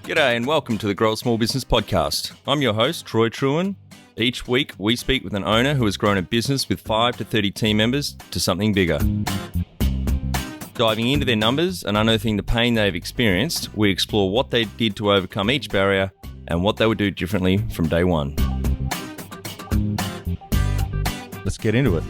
G'day and welcome to the Grow a Small Business Podcast. I'm your host, Troy Truen. Each week, we speak with an owner who has grown a business with 5 to 30 team members to something bigger. Diving into their numbers and unearthing the pain they've experienced, we explore what they did to overcome each barrier and what they would do differently from day one. Let's get into it.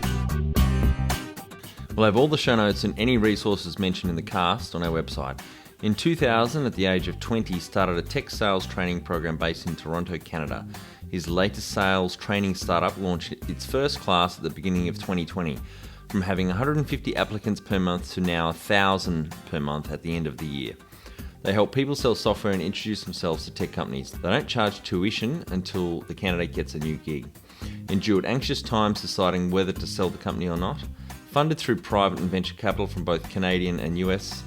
We'll have all the show notes and any resources mentioned in the cast on our website. In 2000, at the age of 20, started a tech sales training program based in Toronto, Canada. His latest sales training startup launched its first class at the beginning of 2020, from having 150 applicants per month to now 1,000 per month at the end of the year. They help people sell software and introduce themselves to tech companies. They don't charge tuition until the candidate gets a new gig. Endured anxious times deciding whether to sell the company or not. Funded through private and venture capital from both Canadian and US.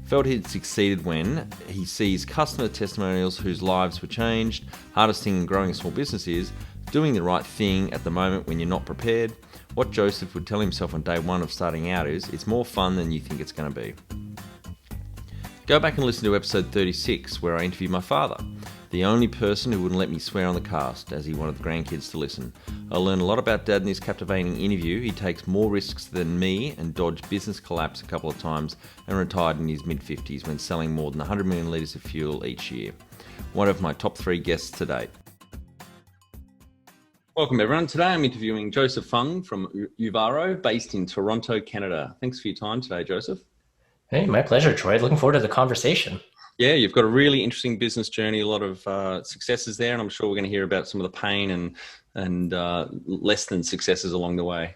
Felt he'd succeeded when he sees customer testimonials whose lives were changed. Hardest thing in growing a small business is doing the right thing at the moment when you're not prepared. What Joseph would tell himself on day one of starting out is, it's more fun than you think it's going to be. Go back and listen to episode 36 where I interviewed my father, the only person who wouldn't let me swear on the cast as he wanted the grandkids to listen. I learned a lot about Dad in this captivating interview. He takes more risks than me and dodged business collapse a couple of times and retired in his mid-50s when selling more than 100 million litres of fuel each year. One of my top 3 guests to date. Welcome everyone. Today I'm interviewing Joseph Fung from Uvaro, based in Toronto, Canada. Thanks for your time today, Joseph. Hey, my pleasure, Troy. Looking forward to the conversation. Yeah, you've got a really interesting business journey, a lot of successes there, and I'm sure we're going to hear about some of the pain and less than successes along the way.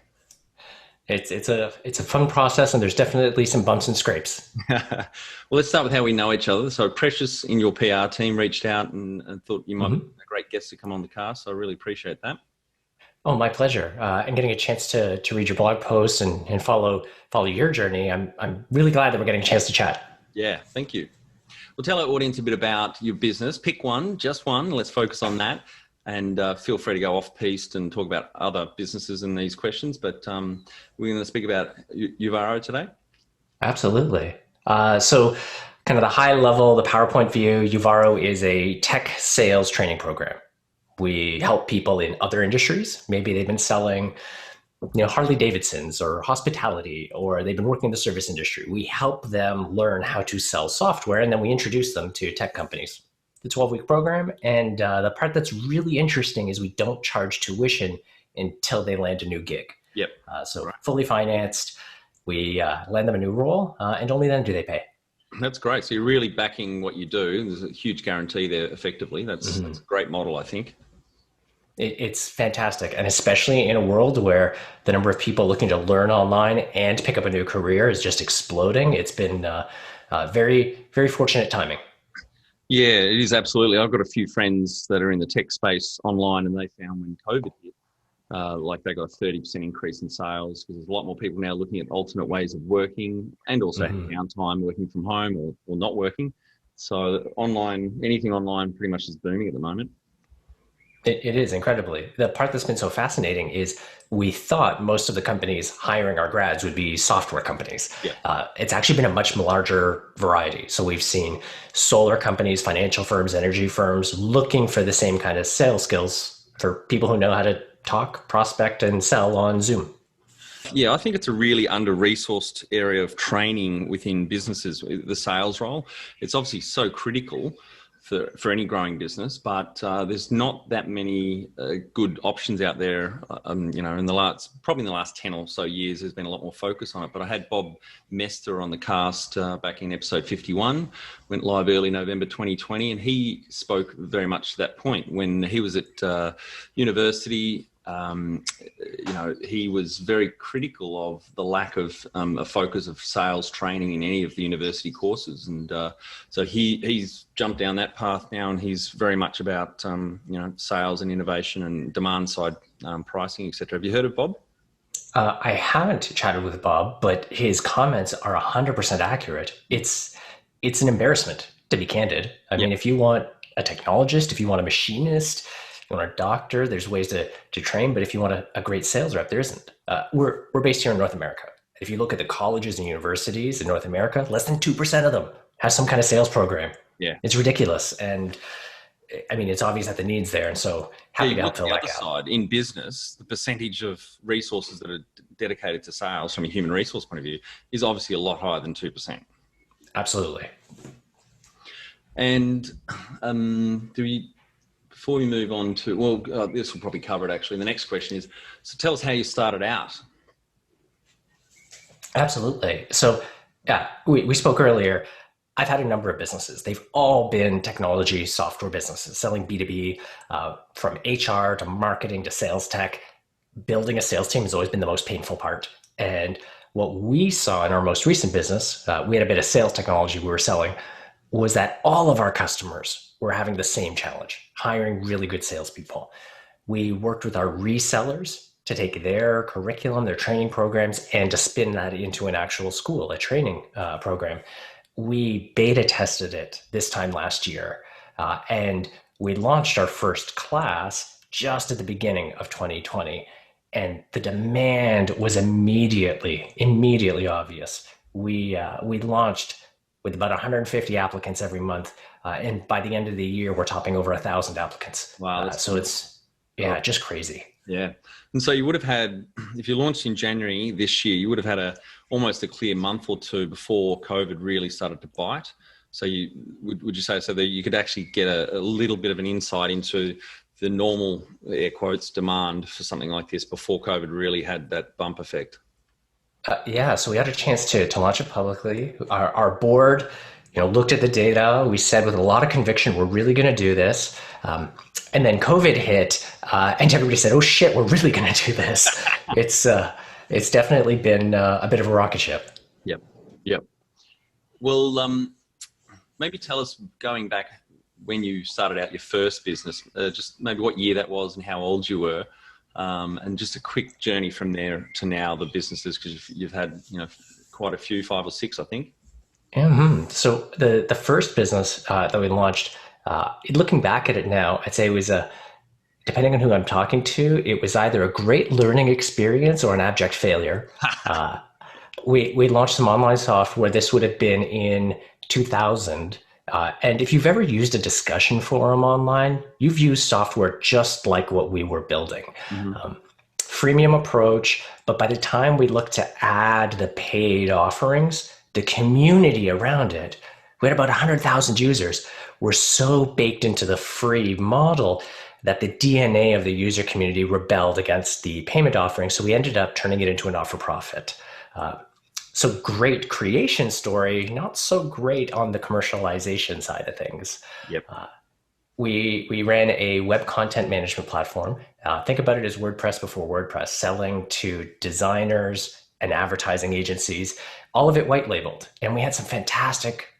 It's a fun process, and there's definitely some bumps and scrapes. Well, let's start with how we know each other. So Precious in your PR team reached out and thought you might be a great guest to come on the cast, so I really appreciate that. Oh, my pleasure. And getting a chance to read your blog posts and follow your journey. I'm really glad that we're getting a chance to chat. Yeah, thank you. Well, tell our audience a bit about your business. Pick one, just one. Let's focus on that. And feel free to go off-piste and talk about other businesses in these questions. But we're going to speak about Uvaro today. Absolutely. So kind of the high level, the PowerPoint view, Uvaro is a tech sales training program. We help people in other industries. Maybe they've been selling Harley Davidsons or hospitality, or they've been working in the service industry. We help them learn how to sell software, and then we introduce them to tech companies. The 12-week program, and the part that's really interesting is we don't charge tuition until they land a new gig. Yep. Fully financed, we land them a new role, and only then do they pay. That's great. So you're really backing what you do. There's a huge guarantee there, effectively. That's a great model, I think. It's fantastic. And especially in a world where the number of people looking to learn online and pick up a new career is just exploding. It's been very, very fortunate timing. Yeah, it is absolutely. I've got a few friends that are in the tech space online, and they found when COVID hit, like they got a 30% increase in sales because there's a lot more people now looking at alternate ways of working and also having downtime working from home or not working. So anything online pretty much is booming at the moment. It is incredibly. The part that's been so fascinating is we thought most of the companies hiring our grads would be software companies. Yeah. It's actually been a much larger variety. So we've seen solar companies, financial firms, energy firms looking for the same kind of sales skills for people who know how to talk, prospect, and sell on Zoom. Yeah, I think it's a really under-resourced area of training within businesses, the sales role. It's obviously so critical for any growing business, but there's not that many good options out there. In the last 10 or so years, there's been a lot more focus on it. But I had Bob Mester on the cast back in episode 51, went live early November 2020, and he spoke very much to that point when he was at university. He was very critical of the lack of a focus of sales training in any of the university courses. And so he's jumped down that path now, and he's very much about, sales and innovation and demand side pricing, etc. Have you heard of Bob? I haven't chatted with Bob, but his comments are 100% accurate. It's an embarrassment, to be candid. I mean, if you want a technologist, if you want a machinist, you want a doctor, there's ways to train, but if you want a great sales rep, there isn't. We're based here in North America. If you look at the colleges and universities in North America, less than 2% of them have some kind of sales program. Yeah. It's ridiculous. And I mean, it's obvious that the need's there. And so happy to help fill The that other gap. side, in business, the percentage of resources that are dedicated to sales from a human resource point of view is obviously a lot higher than 2%. Absolutely. And before we move on to, this will probably cover it actually. The next question is, so tell us how you started out. Absolutely. So yeah, we spoke earlier. I've had a number of businesses. They've all been technology software businesses, selling B2B, from HR to marketing to sales tech. Building a sales team has always been the most painful part. And what we saw in our most recent business, we had a bit of sales technology we were selling, was that all of our customers were having the same challenge, hiring really good salespeople. We worked with our resellers to take their curriculum, their training programs, and to spin that into an actual school, a training program. We beta tested it this time last year, and we launched our first class just at the beginning of 2020. And the demand was immediately obvious. We launched with about 150 applicants every month, and by the end of the year, we're topping over 1,000 applicants. Wow, so it's just crazy. Yeah. And so you would have had, if you launched in January this year, you would have had almost a clear month or two before COVID really started to bite. So would you say so that you could actually get a little bit of an insight into the normal, air quotes, demand for something like this before COVID really had that bump effect? So we had a chance to launch it publicly. Our board, looked at the data. We said with a lot of conviction, we're really going to do this. And then COVID hit, and everybody said, "Oh shit, we're really going to do this." It's definitely been a bit of a rocket ship. Yep. Well, maybe tell us, going back when you started out your first business, just maybe what year that was and how old you were, and just a quick journey from there to now, the businesses, because you've had quite a few, 5 or 6, I think. Mm-hmm. So the first business that we launched, looking back at it now, I'd say it was depending on who I'm talking to, it was either a great learning experience or an abject failure. We launched some online software. This would have been in 2000. And if you've ever used a discussion forum online, you've used software just like what we were building. Mm-hmm. Freemium approach, but by the time we looked to add the paid offerings, the community around it, we had about 100,000 users, were so baked into the free model that the DNA of the user community rebelled against the payment offering. So we ended up turning it into an not-for-profit. So great creation story, not so great on the commercialization side of things. Yep. We ran a web content management platform. Think about it as WordPress before WordPress, selling to designers and advertising agencies, all of it white labeled. And we had some fantastic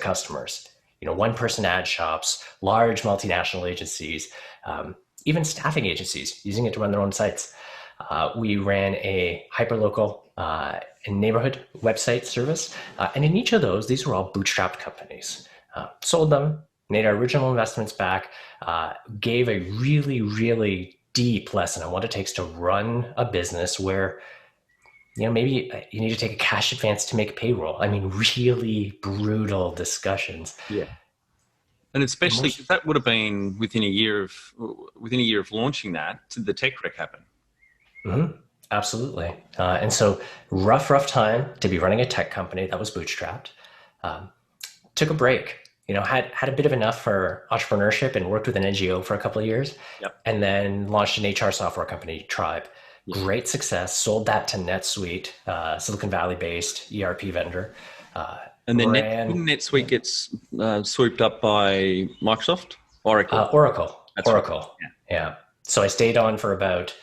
customers, one-person ad shops, large multinational agencies, even staffing agencies using it to run their own sites. We ran a hyperlocal neighborhood website service. And in each of those, these were all bootstrapped companies. Sold them, made our original investments back, gave a really, really deep lesson on what it takes to run a business where, maybe you need to take a cash advance to make payroll. I mean, really brutal discussions. Yeah. And especially because that would have been within a year of launching that, did the tech wreck happen? Mm-hmm. Absolutely. And so rough time to be running a tech company that was bootstrapped. Took a break, had a bit of enough for entrepreneurship and worked with an NGO for a couple of years. Yep. And then launched an HR software company, Tribe. Yep. Great success. Sold that to NetSuite, Silicon Valley based ERP vendor. And then NetSuite gets swooped up by Microsoft? Oracle? Oracle. That's Oracle. Right. Yeah. So I stayed on for about,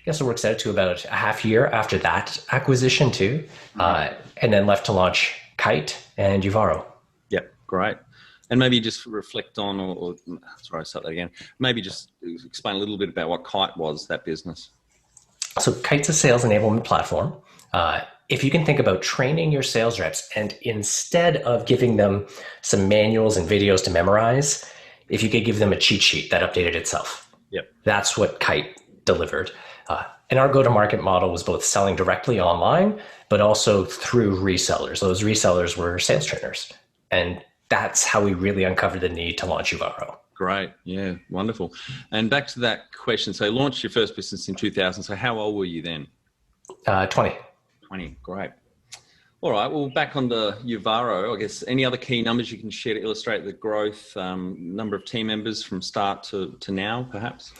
I guess it works out to about a half year after that acquisition too. Mm-hmm. And then left to launch Kiite and Uvaro. Yep, great. And maybe just reflect on, or sorry, I'll start that again. Maybe just explain a little bit about what Kiite was, that business. So Kiite's a sales enablement platform. If you can think about training your sales reps, and instead of giving them some manuals and videos to memorize, if you could give them a cheat sheet that updated itself. Yep. That's what Kiite delivered. And our go-to-market model was both selling directly online, but also through resellers. Those resellers were sales trainers. And that's how we really uncovered the need to launch Uvaro. Great. Yeah, wonderful. And back to that question. So you launched your first business in 2000. So how old were you then? 20. 20. Great. All right. Well, back on the Uvaro, I guess any other key numbers you can share to illustrate the growth, number of team members from start to now, perhaps?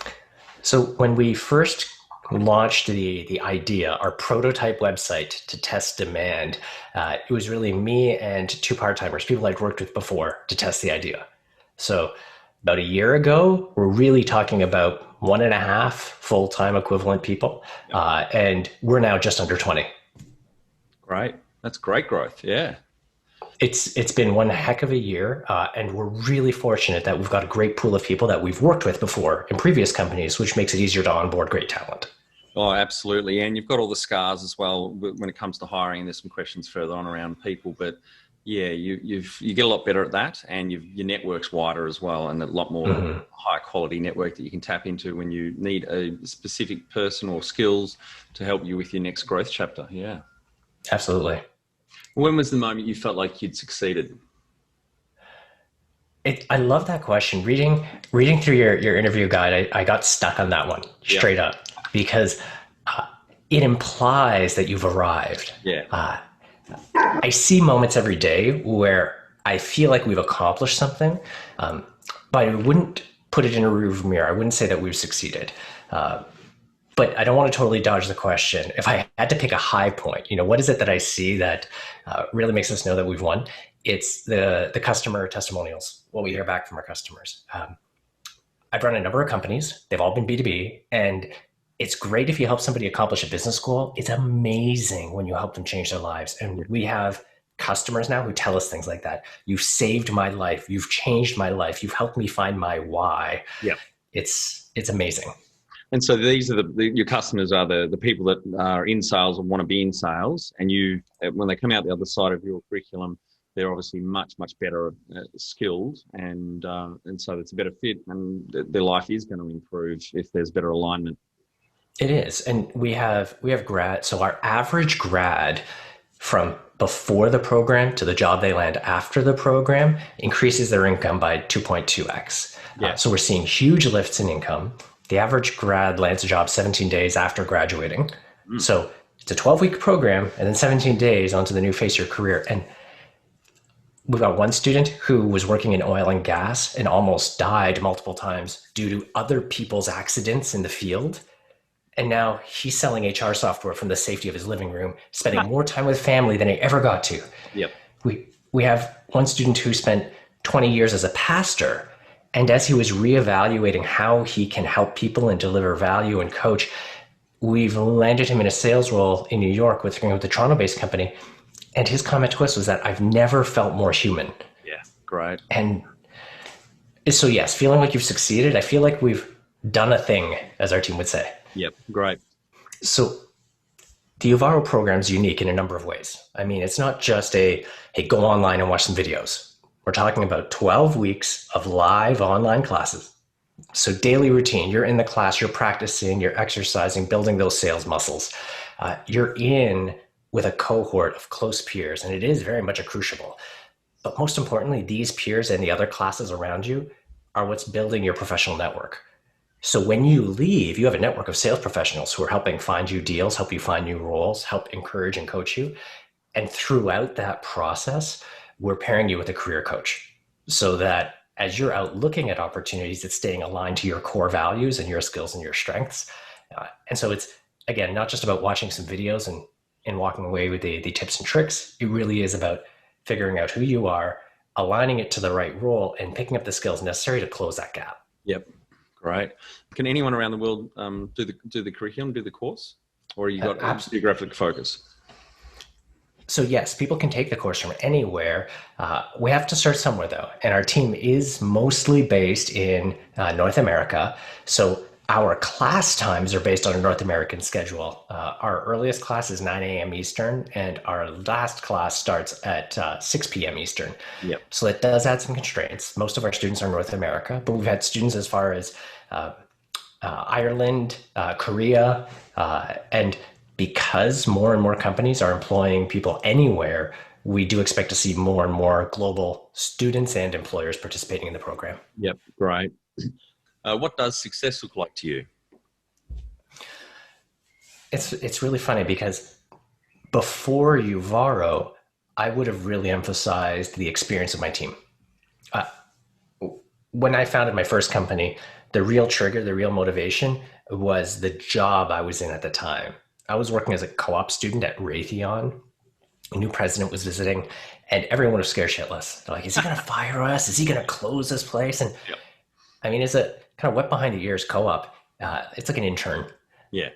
So when we first launched the idea, our prototype website to test demand, it was really me and two part-timers, people I'd worked with before, to test the idea. So about a year ago, we're really talking about 1.5 full-time equivalent people, and we're now just under 20. Great. That's great growth. Yeah. It's been one heck of a year, and we're really fortunate that we've got a great pool of people that we've worked with before in previous companies, which makes it easier to onboard great talent. Oh, absolutely. And you've got all the scars as well when it comes to hiring. And there's some questions further on around people, but yeah, you get a lot better at that, and your network's wider as well, and a lot more high quality network that you can tap into when you need a specific person or skills to help you with your next growth chapter. Yeah. Absolutely. When was the moment you felt like you'd succeeded? I love that question. Reading through your interview guide, I got stuck on that one straight up, because it implies that you've arrived. Yeah. I see moments every day where I feel like we've accomplished something, but I wouldn't put it in a rearview mirror. I wouldn't say that we've succeeded. But I don't want to totally dodge the question. If I had to pick a high point, what is it that I see that really makes us know that we've won? It's the customer testimonials, what we hear back from our customers. I've run a number of companies. They've all been B2B. And it's great if you help somebody accomplish a business goal. It's amazing when you help them change their lives. And we have customers now who tell us things like that. You've saved my life. You've changed my life. You've helped me find my why. Yeah. It's amazing. And so these are your customers are the people that are in sales and want to be in sales. And when they come out the other side of your curriculum, they're obviously much, much better skilled. And so it's a better fit, and their life is going to improve if there's better alignment. It is. And we have grad. So our average grad from before the program to the job they land after the program increases their income by 2.2x. Yeah. So we're seeing huge lifts in income. The average grad lands a job 17 days after graduating. So it's a 12-week program, and then 17 days onto the new phase of your career. And we've got one student who was working in oil and gas and almost died multiple times due to other people's accidents in the field. And now he's selling HR software from the safety of his living room, spending more time with family than he ever got to. Yep. We have one student who spent 20 years as a pastor. And as he was reevaluating how he can help people and deliver value and coach, we've landed him in a sales role in New York with the Toronto-based company. And his comment to us was that I've never felt more human. Yeah, great. And so, yes, feeling like you've succeeded, I feel like we've done a thing, as our team would say. Yep, great. So the Uvaro program is unique in a number of ways. I mean, it's not just hey, go online and watch some videos. We're talking about 12 weeks of live online classes. So daily routine, you're in the class, you're practicing, you're exercising, building those sales muscles. You're in with a cohort of close peers, and it is very much a crucible. But most importantly, these peers and the other classes around you are what's building your professional network. So when you leave, you have a network of sales professionals who are helping find you deals, help you find new roles, help encourage and coach you. And throughout that process, we're pairing you with a career coach so that as you're out looking at opportunities, it's staying aligned to your core values and your skills and your strengths. And so it's, again, not just about watching some videos and walking away with the tips and tricks. It really is about figuring out who you are, aligning it to the right role, and picking up the skills necessary to close that gap. Yep. Great. Can anyone around the world do the curriculum, do the course, or you got a geographic focus? So yes, people can take the course from anywhere. We have to start somewhere though, and our team is mostly based in North America. So our class times are based on a North American schedule. Our earliest class is 9 a.m. Eastern, and our last class starts at 6 p.m. Eastern. Yep. So that does add some constraints. Most of our students are North America, but we've had students as far as Ireland, Korea, and because more and more companies are employing people anywhere, we do expect to see more and more global students and employers participating in the program. Yep, great. What does success look like to you? It's really funny because before Uvaro, I would have really emphasized the experience of my team. Uh, when I founded my first company, the real trigger, the real motivation was the job I was in at the time. I was working as a co-op student at Raytheon. A new president was visiting, and everyone was scared shitless. They're like, is he going to fire us? Is he going to close this place? And Yep. I mean, it's a kind of wet behind the ears co-op. It's like an intern. Yeah.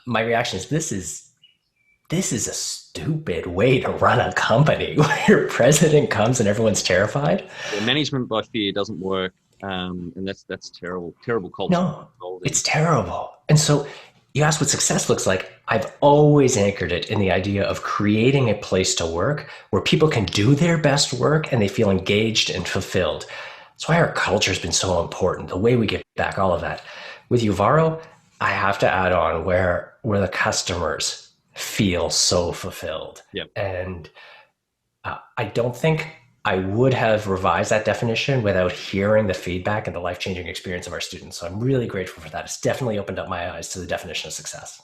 My reaction is this is a stupid way to run a company where your president comes and everyone's terrified. Yeah, management by fear doesn't work, and that's terrible culture. No, it's terrible. And so you ask what success looks like. I've always anchored it in the idea of creating a place to work where people can do their best work and they feel engaged and fulfilled. That's why our culture has been so important, the way we give back, all of that. With Uvaro, I have to add on where the customers feel so fulfilled. Yep. And I don't think I would have revised that definition without hearing the feedback and the life-changing experience of our students. So I'm really grateful for that. It's definitely opened up my eyes to the definition of success.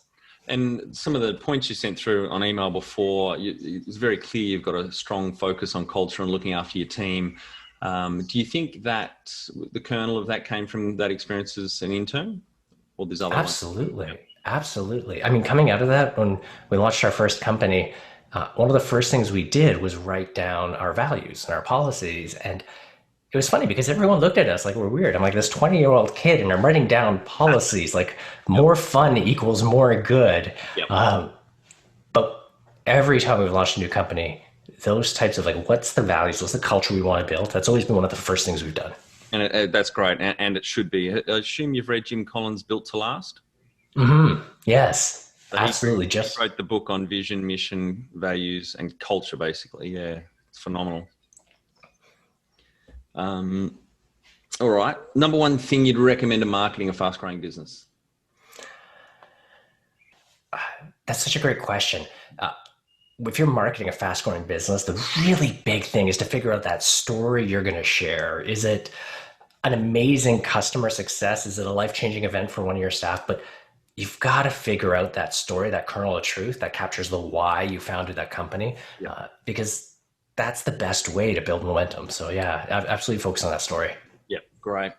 And some of the points you sent through on email before, it's very clear you've got a strong focus on culture and looking after your team. Do you think that the kernel of that came from that experience as an intern? Or there's other Absolutely. ones? Absolutely. I mean, coming out of that, when we launched our first company, one of the first things we did was write down our values and our policies. And it was funny because everyone looked at us like we're weird. I'm like this 20-year-old kid and I'm writing down policies like more fun equals more good. Yep. But every time we've launched a new company, those types of like, what's the values? What's the culture we want to build? That's always been one of the first things we've done. And that's great. And it should be. I assume you've read Jim Collins' Built to Last? Mm-hmm. Yes, So absolutely. He wrote the book on vision, mission, values, and culture, basically. Yeah, it's phenomenal. All right. Number one thing you'd recommend to marketing a fast-growing business? That's such a great question. If you're marketing a fast-growing business, the really big thing is to figure out that story you're going to share. Is it an amazing customer success? Is it a life-changing event for one of your staff? But you've got to figure out that story, that kernel of truth that captures the why you founded that company, because that's the best way to build momentum. So yeah, absolutely focus on that story. Yeah, great.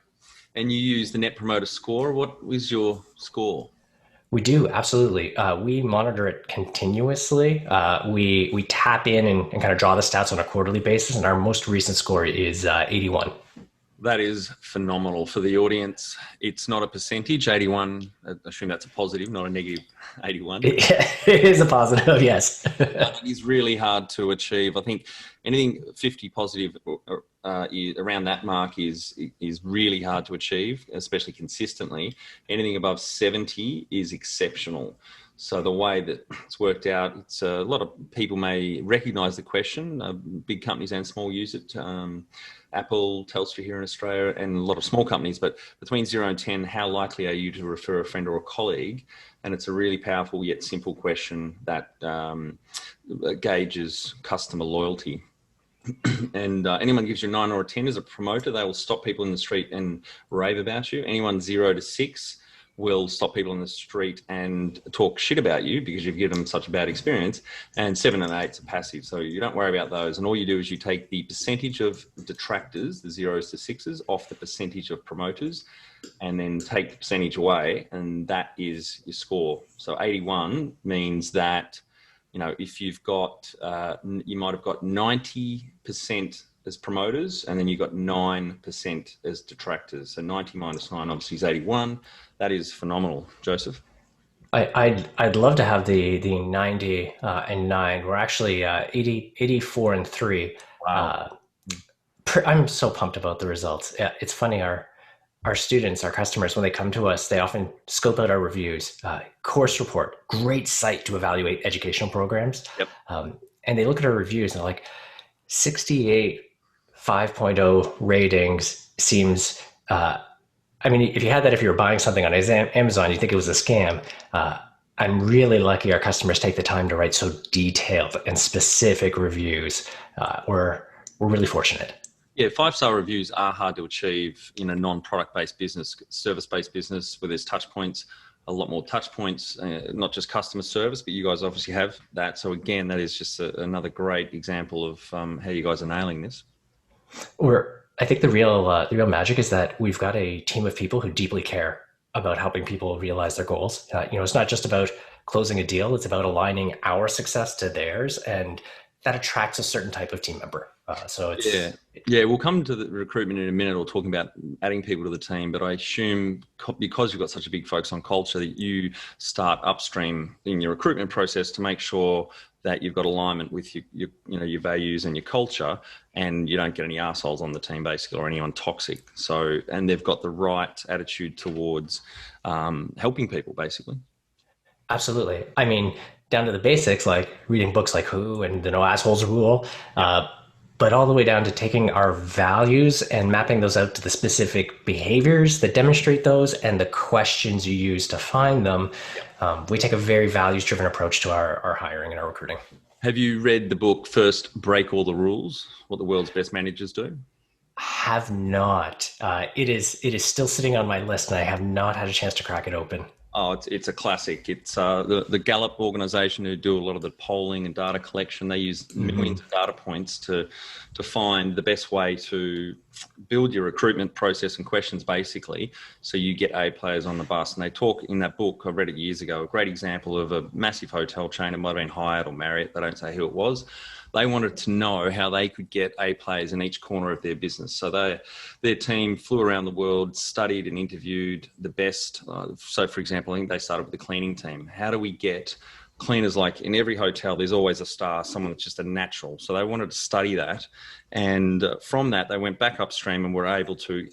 And you use the Net Promoter Score. What is your score? We do, absolutely. We monitor it continuously. We tap in and kind of draw the stats on a quarterly basis, and our most recent score is 81. That is phenomenal. For the audience, it's not a percentage, 81. I assume that's a positive, not a negative 81. It is a positive, yes. It is really hard to achieve. I think anything 50 positive around that mark is really hard to achieve, especially consistently. Anything above 70 is exceptional. So the way that it's worked out, it's a lot of people may recognize the question. Big companies and small use it. Apple, Telstra here in Australia, and a lot of small companies, but between 0 and 10, how likely are you to refer a friend or a colleague? And it's a really powerful yet simple question that gauges customer loyalty. And anyone gives you a 9 or a 10 as a promoter, they will stop people in the street and rave about you. Anyone 0 to 6 will stop people in the street and talk shit about you because you've given them such a bad experience. And 7 and 8 are passive. So you don't worry about those. And all you do is you take the percentage of detractors, the 0s to 6s, off the percentage of promoters, and then take the percentage away. And that is your score. So 81 means that, you know, if you've got, you might have got 90% as promoters, and then you've got 9% as detractors. So 90 minus 9 obviously is 81. That is phenomenal, Joseph. I'd love to have the 90 and 9. We're actually 84 and 3. Wow. I'm so pumped about the results. It's funny, our students, our customers, when they come to us, they often scope out our reviews. Course report, great site to evaluate educational programs. Yep. And they look at our reviews and they're like, 68 5.0 ratings seems, I mean, if you had that, if you were buying something on Amazon, you think it was a scam. I'm really lucky our customers take the time to write so detailed and specific reviews. We're really fortunate. Yeah, five-star reviews are hard to achieve in a non-product based business, service-based business where there's touch points, a lot more touch points, not just customer service, but you guys obviously have that. So again, that is just another great example of how you guys are nailing this. I think the real magic is that we've got a team of people who deeply care about helping people realize their goals. It's not just about closing a deal; it's about aligning our success to theirs, and that attracts a certain type of team member. So Yeah. it's Yeah, we'll come to the recruitment in a minute or talking about adding people to the team, but I assume because you've got such a big focus on culture that you start upstream in your recruitment process to make sure that you've got alignment with your values and your culture, and you don't get any assholes on the team basically or anyone toxic. So, and they've got the right attitude towards helping people basically. absolutely. I mean, down to the basics, like reading books like Who and the No Assholes Rule, but all the way down to taking our values and mapping those out to the specific behaviors that demonstrate those and the questions you use to find them. We take a very values-driven approach to our hiring and our recruiting. Have you read the book First Break All the Rules, What the World's Best Managers Do? Have not. It is still sitting on my list, and I have not had a chance to crack it open. Oh, it's a classic. It's the Gallup organization who do a lot of the polling and data collection. They use millions of data points to find the best way to build your recruitment process and questions, basically, so you get A players on the bus. And they talk in that book, I read it years ago, a great example of a massive hotel chain. It might have been Hyatt or Marriott. They don't say who it was. They wanted to know how they could get A players in each corner of their business. So their team flew around the world, studied and interviewed the best. So, for example, I think they started with the cleaning team. How do we get cleaners? Like in every hotel, there's always a star, someone that's just a natural. So they wanted to study that. And from that, they went back upstream and were able to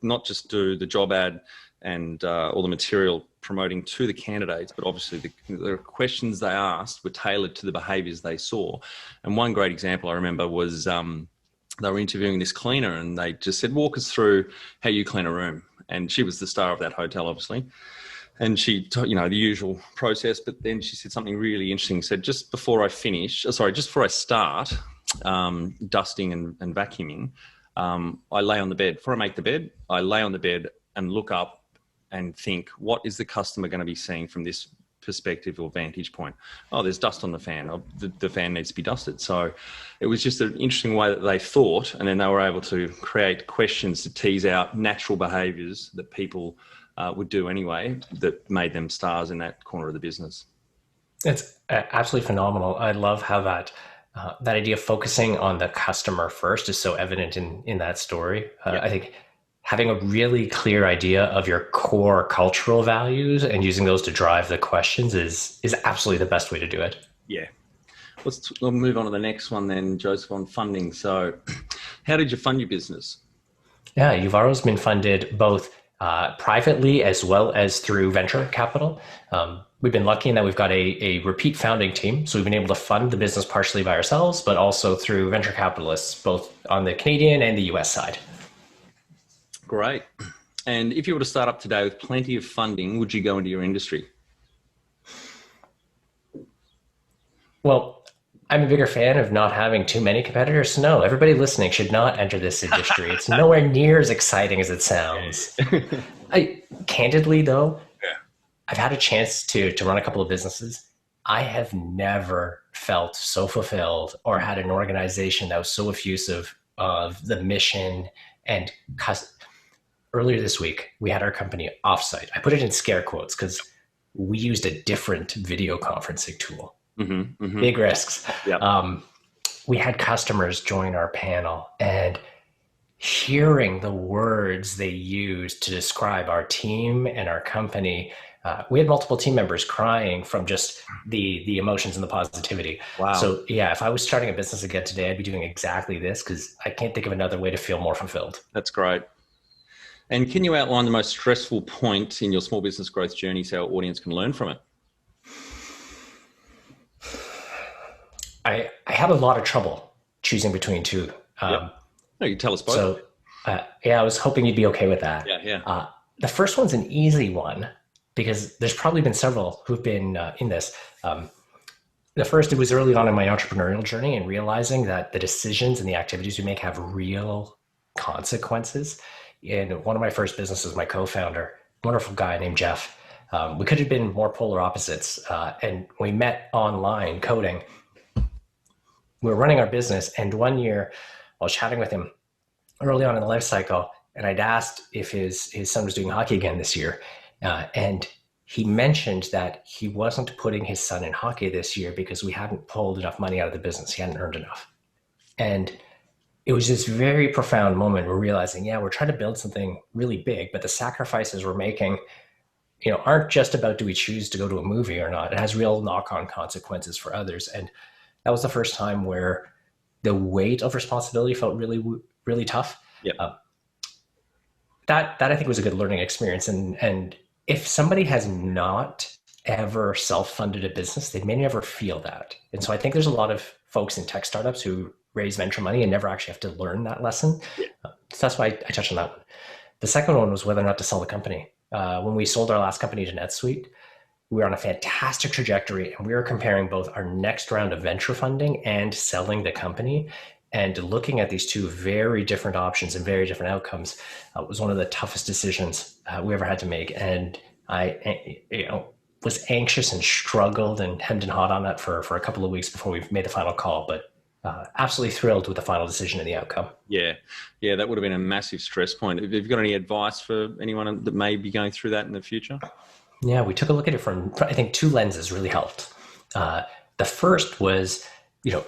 not just do the job ad and all the material promoting to the candidates, but obviously the questions they asked were tailored to the behaviours they saw. And one great example I remember was they were interviewing this cleaner and they just said, walk us through how you clean a room. And she was the star of that hotel, obviously. And she, the usual process, but then she said something really interesting. Said, just before I start dusting and vacuuming, I lay on the bed. Before I make the bed, I lay on the bed and look up and think, what is the customer going to be seeing from this perspective or vantage point? Oh, there's dust on the fan. Oh, the fan needs to be dusted. So it was just an interesting way that they thought, and then they were able to create questions to tease out natural behaviours that people would do anyway that made them stars in that corner of the business. It's absolutely phenomenal. I love how that idea of focusing on the customer first is so evident in that story. I think having a really clear idea of your core cultural values and using those to drive the questions is absolutely the best way to do it. Yeah. We'll move on to the next one then, Joseph, on funding. So how did you fund your business? Yeah, Uvaro's been funded both privately as well as through venture capital. We've been lucky in that we've got a repeat founding team. So we've been able to fund the business partially by ourselves, but also through venture capitalists, both on the Canadian and the US side. Great. And if you were to start up today with plenty of funding, would you go into your industry? Well, I'm a bigger fan of not having too many competitors. No, everybody listening should not enter this industry. It's nowhere near as exciting as it sounds. Candidly, though, I've had a chance to run a couple of businesses. I have never felt so fulfilled or had an organization that was so effusive of the mission and earlier this week, we had our company offsite. I put it in scare quotes because we used a different video conferencing tool. Big risks. Yep. We had customers join our panel, and hearing the words they used to describe our team and our company, we had multiple team members crying from just the emotions and the positivity. Wow. So yeah, if I was starting a business again today, I'd be doing exactly this because I can't think of another way to feel more fulfilled. That's great. And can you outline the most stressful point in your small business growth journey so our audience can learn from it? I had a lot of trouble choosing between two. No, you tell us both. So I was hoping you'd be okay with that. Yeah. The first one's an easy one. because there's probably been several who've been in this. The first, it was early on in my entrepreneurial journey and realizing that the decisions and the activities we make have real consequences. In one of my first businesses, my co-founder, wonderful guy named Jeff, we could have been more polar opposites. And we met online coding. We were running our business. And one year I was chatting with him early on in the life cycle, and I'd asked if his son was doing hockey again this year. And he mentioned that he wasn't putting his son in hockey this year because we hadn't pulled enough money out of the business. He hadn't earned enough. And it was this very profound moment. We're realizing, yeah, we're trying to build something really big, but the sacrifices we're making, aren't just about do we choose to go to a movie or not. It has real knock-on consequences for others. And that was the first time where the weight of responsibility felt really, really tough. Yep. That I think was a good learning experience. And if somebody has not ever self-funded a business, they may never feel that. And so I think there's a lot of folks in tech startups who raise venture money and never actually have to learn that lesson. Yeah. So that's why I touched on that one. The second one was whether or not to sell the company. When we sold our last company to NetSuite, we were on a fantastic trajectory, and we were comparing both our next round of venture funding and selling the company. And looking at these two very different options and very different outcomes was one of the toughest decisions we ever had to make. And I was anxious and struggled and hemmed and hawed on that for a couple of weeks before we made the final call, but absolutely thrilled with the final decision and the outcome. Yeah, that would have been a massive stress point. Have you got any advice for anyone that may be going through that in the future? Yeah, we took a look at it from, I think, two lenses really helped. The first was,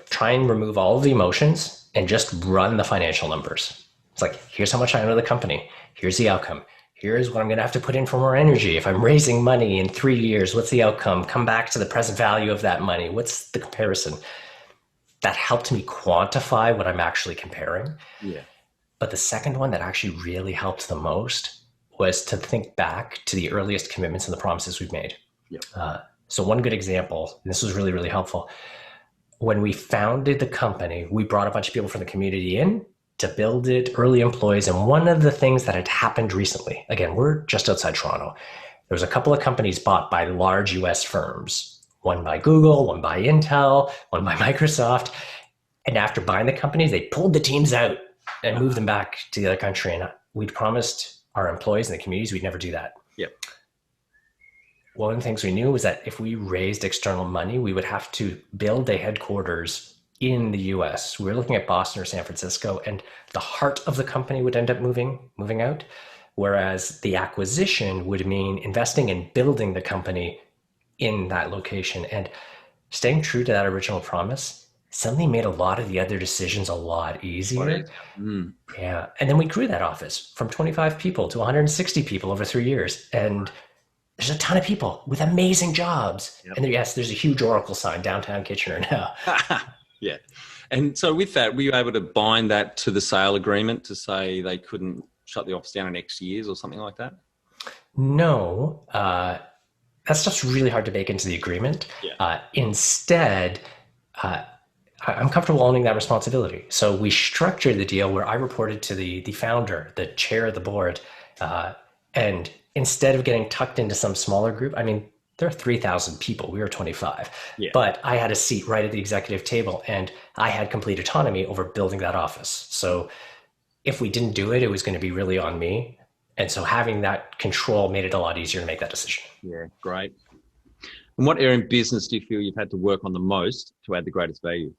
try and remove all of the emotions and just run the financial numbers. It's like, here's how much I owe the company. Here's the outcome. Here's what I'm going to have to put in for more energy. If I'm raising money in 3 years, what's the outcome? Come back to the present value of that money. What's the comparison? That helped me quantify what I'm actually comparing. Yeah. But the second one that actually really helped the most was to think back to the earliest commitments and the promises we've made. Yep. So one good example, and this was really, really helpful. When we founded the company, we brought a bunch of people from the community in to build it, early employees. And one of the things that had happened recently, again, we're just outside Toronto. There was a couple of companies bought by large US firms, one by Google, one by Intel, one by Microsoft. And after buying the companies, they pulled the teams out and moved them back to the other country. And we'd promised our employees and the communities we'd never do that. Yep. One of the things we knew was that if we raised external money, we would have to build a headquarters in the US. We were looking at Boston or San Francisco, and the heart of the company would end up moving out, whereas the acquisition would mean investing in building the company in that location. And staying true to that original promise suddenly made a lot of the other decisions a lot easier. Yeah. And then we grew that office from 25 people to 160 people over 3 years. And there's a ton of people with amazing jobs. Yep. And yes, there's a huge Oracle sign downtown Kitchener now. Yeah. And so with that, were you able to bind that to the sale agreement to say they couldn't shut the office down in X years or something like that? No. That stuff's really hard to bake into the agreement. Yeah. Instead, I'm comfortable owning that responsibility. So we structured the deal where I reported to the founder, the chair of the board, and instead of getting tucked into some smaller group, I mean, there are 3,000 people. We were 25. Yeah. But I had a seat right at the executive table, and I had complete autonomy over building that office. So if we didn't do it, it was going to be really on me. And so having that control made it a lot easier to make that decision. Yeah, great. And what area in business do you feel you've had to work on the most to add the greatest value?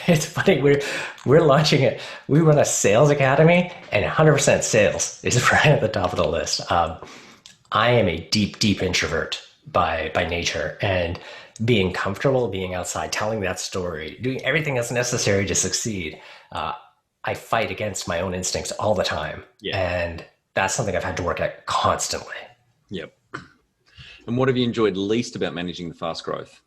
It's funny, we're launching it. We run a sales academy, and 100% sales is right at the top of the list. I am a deep introvert by nature, and being comfortable being outside, telling that story, doing everything that's necessary to succeed, I fight against my own instincts all the time. Yeah. And that's something I've had to work at constantly. Yep. And what have you enjoyed least about managing the fast growth?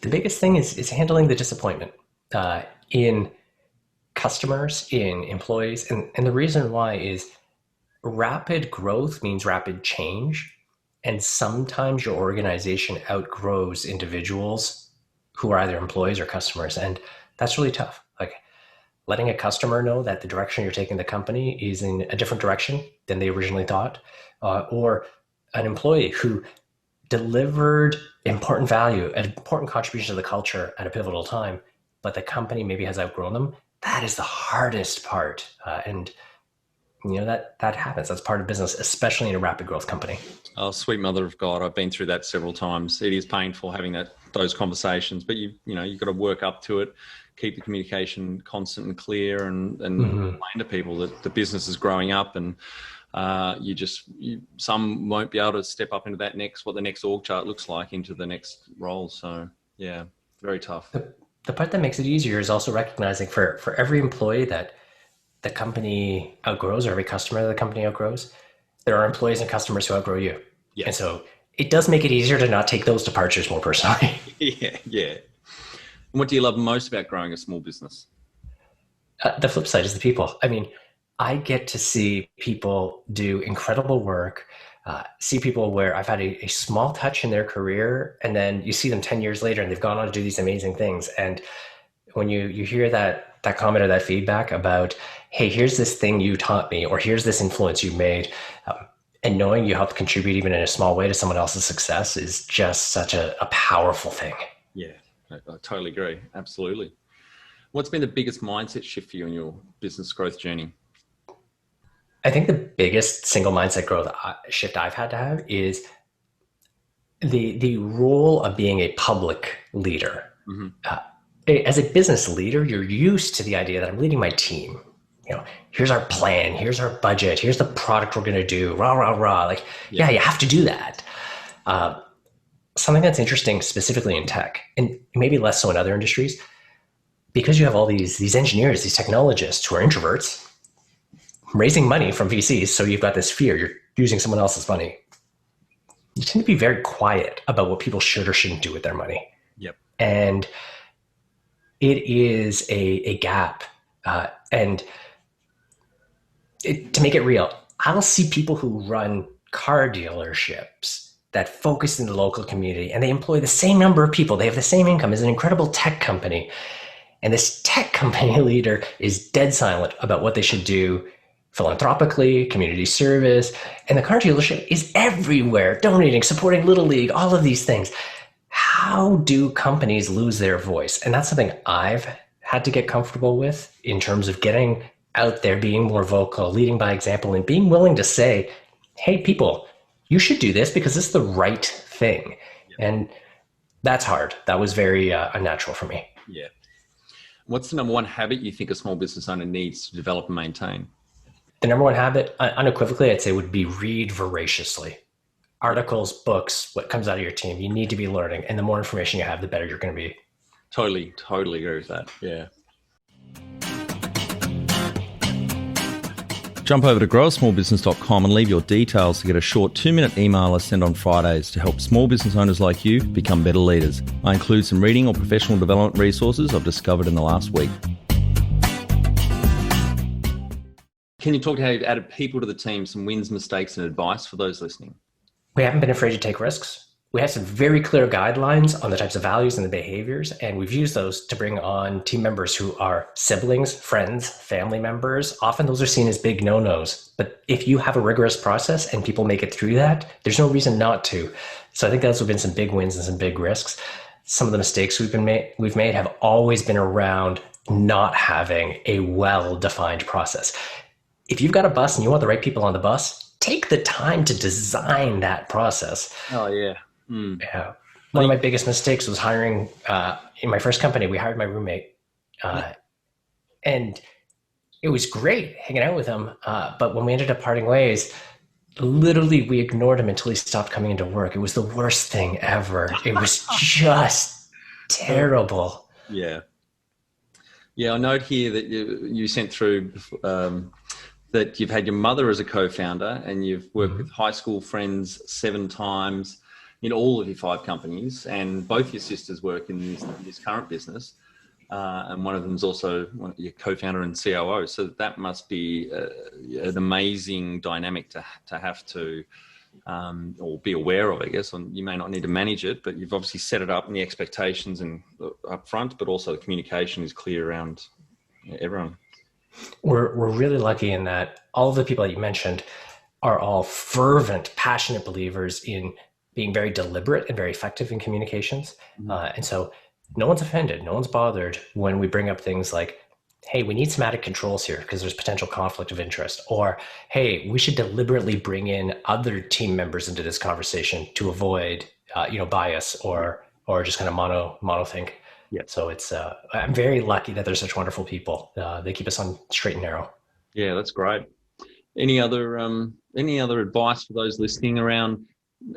The biggest thing is handling the disappointment in customers, in employees. And the reason why is rapid growth means rapid change. And sometimes your organization outgrows individuals who are either employees or customers. And that's really tough. Like, letting a customer know that the direction you're taking the company is in a different direction than they originally thought, or an employee who delivered important value, an important contribution to the culture at a pivotal time, but the company maybe has outgrown them. That is the hardest part, and that happens. That's part of business, especially in a rapid growth company. Oh, sweet mother of God! I've been through that several times. It is painful having those conversations, but you've got to work up to it, keep the communication constant and clear, and explain to people that the business is growing up, and some won't be able to step up into what the next org chart looks like into the next role. So yeah, very tough. The part that makes it easier is also recognizing for every employee that the company outgrows, or every customer that the company outgrows, there are employees and customers who outgrow you. Yeah. And so it does make it easier to not take those departures more personally. Yeah. And what do you love most about growing a small business? The flip side is the people. I mean, I get to see people do incredible work, see people where I've had a small touch in their career, and then you see them 10 years later and they've gone on to do these amazing things. And when you hear that comment or that feedback about, hey, here's this thing you taught me, or here's this influence you made, and knowing you helped contribute even in a small way to someone else's success is just such a powerful thing. Yeah, I totally agree. Absolutely. What's been the biggest mindset shift for you in your business growth journey? I think the biggest single mindset growth shift I've had to have is the role of being a public leader. As a business leader, you're used to the idea that I'm leading my team. Here's our plan, here's our budget, here's the product we're going to do, rah, rah, rah. Like, yeah, you have to do that. Something that's interesting specifically in tech, and maybe less so in other industries, because you have all these engineers, these technologists who are introverts, raising money from VCs, so you've got this fear, you're using someone else's money. You tend to be very quiet about what people should or shouldn't do with their money. Yep. And it is a gap. To make it real, I'll see people who run car dealerships that focus in the local community, and they employ the same number of people. They have the same income as an incredible tech company. And this tech company leader is dead silent about what they should do philanthropically, community service. And the car dealership is everywhere, donating, supporting Little League, all of these things. How do companies lose their voice? And that's something I've had to get comfortable with in terms of getting out there, being more vocal, leading by example, and being willing to say, hey, people, you should do this because it's the right thing. Yeah. And that's hard. That was very unnatural for me. Yeah. What's the number one habit you think a small business owner needs to develop and maintain? The number one habit, unequivocally, I'd say would be read voraciously. Articles, books, what comes out of your team, you need to be learning. And the more information you have, the better you're going to be. Totally agree with that. Yeah. Jump over to growasmallbusiness.com and leave your details to get a short 2-minute email I send on Fridays to help small business owners like you become better leaders. I include some reading or professional development resources I've discovered in the last week. Can you talk to how you've added people to the team, some wins, mistakes, and advice for those listening? We haven't been afraid to take risks. We have some very clear guidelines on the types of values and the behaviors, and we've used those to bring on team members who are siblings, friends, family members. Often those are seen as big no-nos, but if you have a rigorous process and people make it through that, there's no reason not to. So I think those have been some big wins and some big risks. Some of the mistakes we've made have always been around not having a well-defined process. If you've got a bus and you want the right people on the bus, take the time to design that process. Oh, yeah. Yeah. One of my biggest mistakes was hiring, in my first company, we hired my roommate. And it was great hanging out with him. But when we ended up parting ways, literally we ignored him until he stopped coming into work. It was the worst thing ever. It was just terrible. Yeah. Yeah, I note here that you sent through that you've had your mother as a co-founder and you've worked with high school friends 7 times in all of your 5 companies, and both your sisters work in this current business. And one of them is also your co-founder and COO. So that must be an amazing dynamic to have to, or be aware of, I guess. And you may not need to manage it, but you've obviously set it up and the expectations and up front, but also the communication is clear around everyone. We're really lucky in that all of the people that you mentioned are all fervent, passionate believers in being very deliberate and very effective in communications. And so no one's offended, no one's bothered when we bring up things like, hey, we need some added controls here because there's potential conflict of interest, or hey, we should deliberately bring in other team members into this conversation to avoid bias or just kind of mono think. Yeah. So it's I'm very lucky that there's such wonderful people. They keep us on straight and narrow. Yeah, that's great. Any other advice for those listening around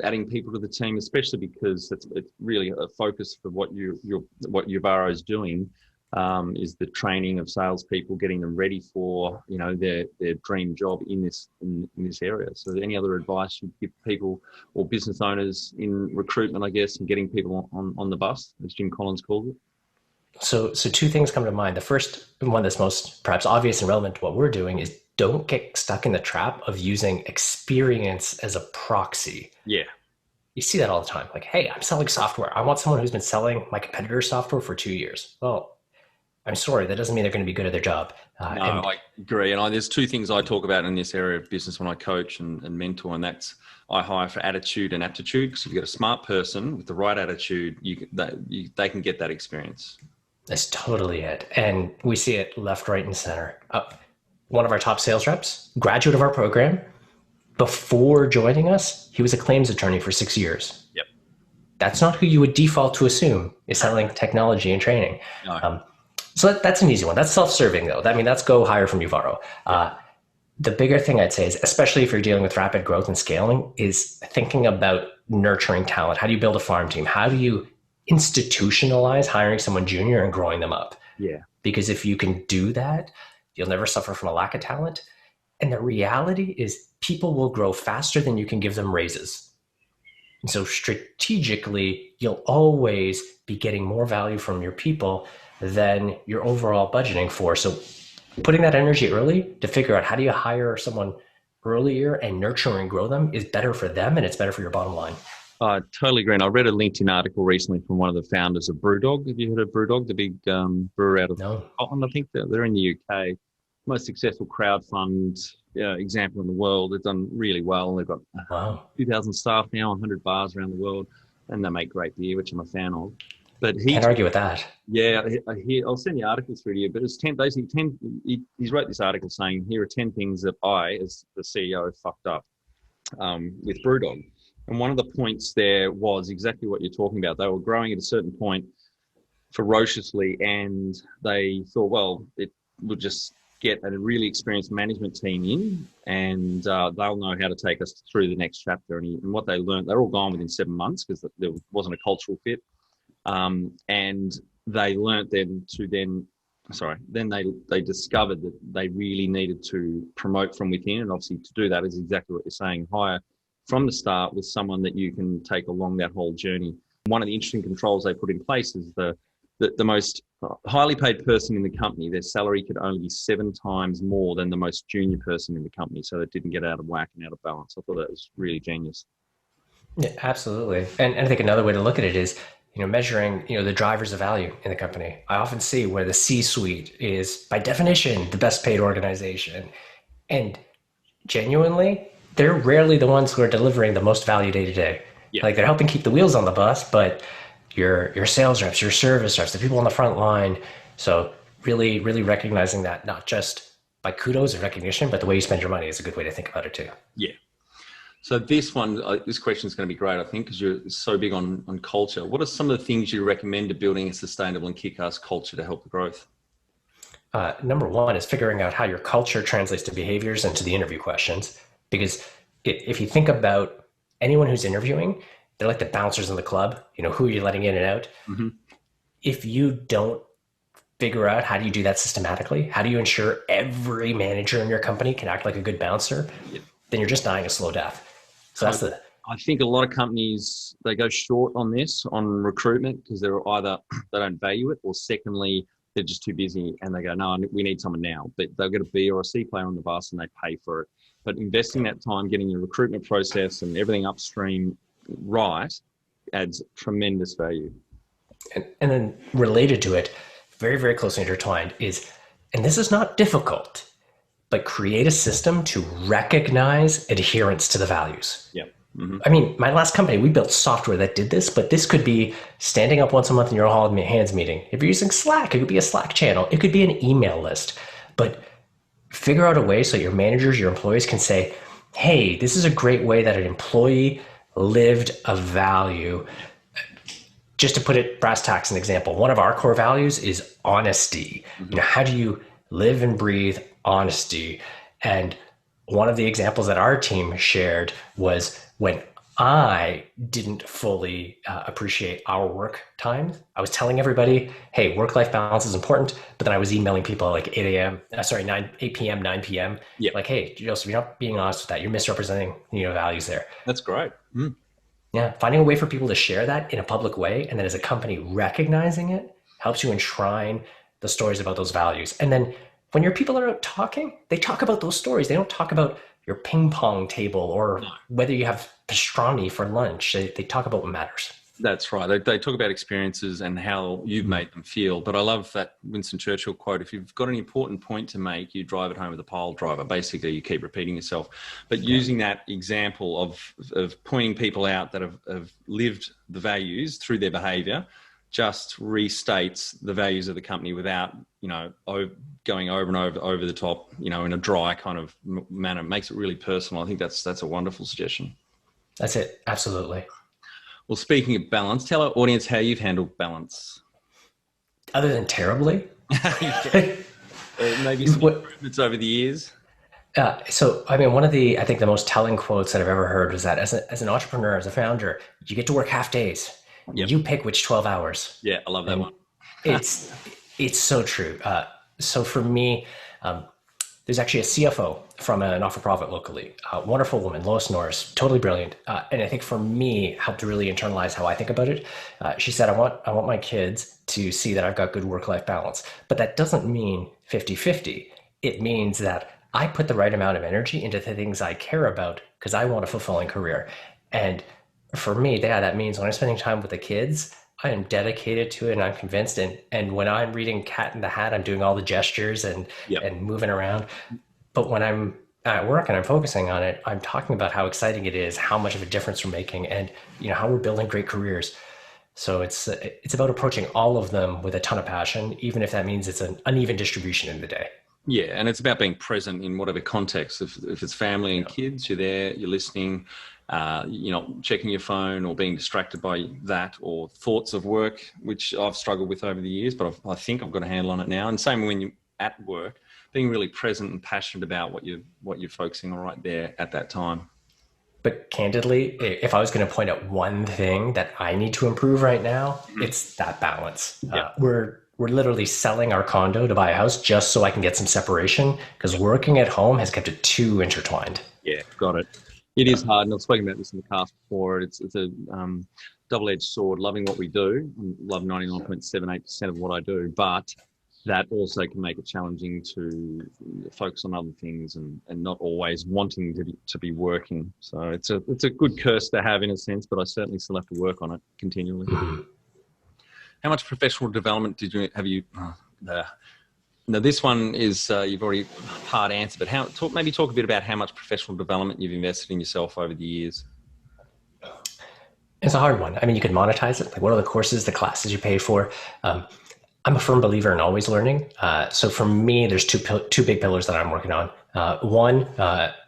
adding people to the team, especially because it's really a focus for what Uvaro is doing, is the training of salespeople, getting them ready for their dream job in this area. So, any other advice you'd give people or business owners in recruitment, I guess, and getting people on the bus, as Jim Collins calls it? So two things come to mind. The first one that's most perhaps obvious and relevant to what we're doing is don't get stuck in the trap of using experience as a proxy. Yeah. You see that all the time. Like, hey, I'm selling software. I want someone who's been selling my competitor's software for 2 years. Well, I'm sorry, that doesn't mean they're going to be good at their job. I agree. And there's two things I talk about in this area of business when I coach and mentor, and that's I hire for attitude and aptitude. Because if you've got a smart person with the right attitude, they can get that experience. That's totally it. And we see it left, right, and center. One of our top sales reps, graduate of our program, before joining us, he was a claims attorney for 6 years. Yep. That's not who you would default to assume is selling technology and training. No. So that's an easy one. That's self-serving, though. That's go hire from Uvaro. The bigger thing I'd say is, especially if you're dealing with rapid growth and scaling, is thinking about nurturing talent. How do you build a farm team? How do you institutionalize hiring someone junior and growing them up? Yeah. Because if you can do that, you'll never suffer from a lack of talent. And the reality is people will grow faster than you can give them raises. And so strategically, you'll always be getting more value from your people than your overall budgeting for. So putting that energy early to figure out how do you hire someone earlier and nurture and grow them is better for them, and it's better for your bottom line. I totally agree. And I read a LinkedIn article recently from one of the founders of Brewdog. Have you heard of Brewdog, the big brewer out of Scotland? I think they're in the UK. Most successful crowdfund example in the world. They've done really well. They've got 2,000 staff now, 100 bars around the world, and they make great beer, which I'm a fan of. But he can't argue with that. Yeah, I'll send the article through to you. But it's 10. Basically, he's wrote this article saying, here are 10 things that I, as the CEO, fucked up with Brewdog. And one of the points there was exactly what you're talking about. They were growing at a certain point ferociously, and they thought, well, it would just get a really experienced management team in, and they'll know how to take us through the next chapter. And what they learned, they're all gone within 7 months because there wasn't a cultural fit. And they learned then they discovered that they really needed to promote from within. And obviously to do that is exactly what you're saying, hire from the start with someone that you can take along that whole journey. One of the interesting controls they put in place is the most highly paid person in the company, their salary could only be 7 times more than the most junior person in the company. So it didn't get out of whack and out of balance. I thought that was really genius. Yeah, absolutely. And I think another way to look at it is, measuring, the drivers of value in the company. I often see where the C-suite is, by definition, the best paid organization. And genuinely, they're rarely the ones who are delivering the most value day to day. Like, they're helping keep the wheels on the bus, but your sales reps, your service reps, the people on the front line. So really, really recognizing that, not just by kudos and recognition, but the way you spend your money is a good way to think about it too. Yeah. So this question is going to be great, I think, because you're so big on culture. What are some of the things you recommend to building a sustainable and kick-ass culture to help the growth? Number one is figuring out how your culture translates to behaviors and to the interview questions. Because if you think about anyone who's interviewing, they're like the bouncers in the club. Who are you letting in and out? Mm-hmm. If you don't figure out how do you do that systematically, how do you ensure every manager in your company can act like a good bouncer, then you're just dying a slow death. So I think a lot of companies, they go short on this, on recruitment, because they're either they don't value it, or secondly, they're just too busy and they go, no, we need someone now. But they'll get a B or a C player on the bus and they pay for it. But investing that time, getting your recruitment process and everything upstream right, adds tremendous value. And then related to it, very, very closely intertwined, is and this is not difficult, but create a system to recognize adherence to the values. Yeah. Mm-hmm. I mean, my last company, we built software that did this, but this could be standing up once a month in your all hands meeting. If you're using Slack, it could be a Slack channel. It could be an email list. But figure out a way so your managers, your employees can say, hey, this is a great way that an employee lived a value. Just to put it brass tacks, an example, one of our core values is honesty. Mm-hmm. You know, how do you live and breathe honesty? And one of the examples that our team shared was when I didn't fully appreciate our work time. I was telling everybody, hey, work-life balance is important, but then I was emailing people like 8 p.m., 9 p.m. Yeah. Like, hey, Joseph, you're not being honest with that. You're misrepresenting, values there. That's great. Mm. Yeah, finding a way for people to share that in a public way, and then as a company recognizing it, helps you enshrine the stories about those values. And then when your people are out talking, they talk about those stories. They don't talk about your ping pong table or whether you have pastrami for lunch. They talk about what matters. That's right. They talk about experiences and how you've made them feel. But I love that Winston Churchill quote, if you've got an important point to make, you drive it home with a pile driver. Basically, you keep repeating yourself. But using that example of pointing people out that have lived the values through their behavior just restates the values of the company without, going over and over the top, in a dry kind of manner. It makes it really personal. I think that's a wonderful suggestion. That's it. Absolutely. Well, speaking of balance, tell our audience how you've handled balance. Other than terribly? Maybe some improvements over the years. So, I mean, one of I think the most telling quotes that I've ever heard was that as an entrepreneur, as a founder, you get to work half days. Yep. You pick which 12 hours. Yeah, I love that one. It's so true. So for me, there's actually a CFO from a not-for-profit locally, wonderful woman, Lois Norris, totally brilliant. And I think for me, helped to really internalize how I think about it. She said, I want my kids to see that I've got good work-life balance, but that doesn't mean 50-50. It means that I put the right amount of energy into the things I care about because I want a fulfilling career. And for me, that means when I'm spending time with the kids, I am dedicated to it and I'm convinced. And when I'm reading Cat in the Hat, I'm doing all the gestures and moving around. But when I'm at work and I'm focusing on it, I'm talking about how exciting it is, how much of a difference we're making, and how we're building great careers. So it's about approaching all of them with a ton of passion, even if that means it's an uneven distribution in the day. Yeah, and it's about being present in whatever context. If it's family and kids, you're there, you're listening. Checking your phone or being distracted by that, or thoughts of work, which I've struggled with over the years, but I think I've got a handle on it now. And same when you're at work, being really present and passionate about what you're focusing on right there at that time. But candidly, if I was going to point out one thing that I need to improve right now, it's that balance. Yeah. We're literally selling our condo to buy a house just so I can get some separation, because working at home has kept it too intertwined. Yeah, got it. It is hard, and I've spoken about this in the cast before. It's a double-edged sword, loving what we do. I love 99.78% of what I do, but that also can make it challenging to focus on other things and not always wanting to be working. So it's a good curse to have in a sense, but I certainly still have to work on it continually. Mm-hmm. How much professional development have you? Now, this one is, you've already part answered, but maybe talk a bit about how much professional development you've invested in yourself over the years. It's a hard one. I mean, you could monetize it. Like, what are the courses, the classes you pay for? I'm a firm believer in always learning. So for me, there's two big pillars that I'm working on. One,